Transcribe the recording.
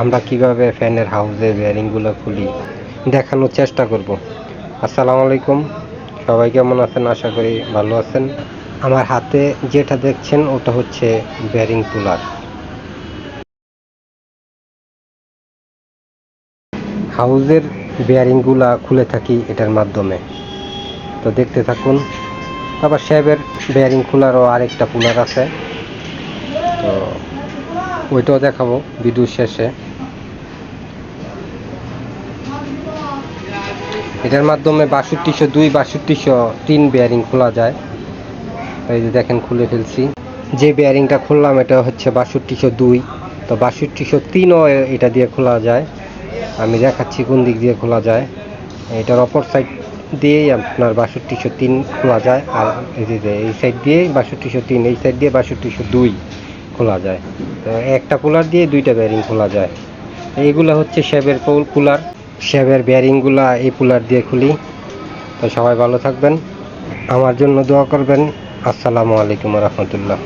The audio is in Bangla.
আমরা কিভাবে ফ্যানের হাউজের বেয়ারিংগুলো খুলি দেখানোর চেষ্টা করব। আসসালামু আলাইকুম, সবাই কেমন আছেন? আশা করি ভালো আছেন। আমার হাতে যেটা দেখছেন ওটা হচ্ছে বেয়ারিং পুলার। হাউজের বেয়ারিংগুলা খুলে থাকি এটার মাধ্যমে, তো দেখতে থাকুন। আবার শ্যাবের বেয়ারিং খোলারও আরেকটা পুলার আছে, তো ওইটাও দেখাবো ভিডিও শেষে। এটার মাধ্যমে 6202 6203 বেয়ারিং খোলা যায়। এই যে দেখেন, খুলে ফেলছি। যে বেয়ারিংটা খুললাম এটা হচ্ছে 6202, তো 6203ও এটা দিয়ে খোলা যায়। আমি দেখাচ্ছি কোন দিক দিয়ে খোলা যায়। এটার অপর সাইড দিয়েই আপনার 6203 খোলা যায়, আর এই যে এই সাইড দিয়ে 6203, এই সাইড দিয়ে 6202 খোলা যায়। তো একটা কুলার দিয়ে দুইটা বেয়ারিং খোলা যায়। এইগুলো হচ্ছে শ্যাবের কুলার, শ্যাবের বেয়ারিংগুলা এই কুলার দিয়ে খুলি। তো সবাই ভালো থাকবেন, আমার জন্য দোয়া করবেন। আসসালামু আলাইকুম রহমতুল্লাহ।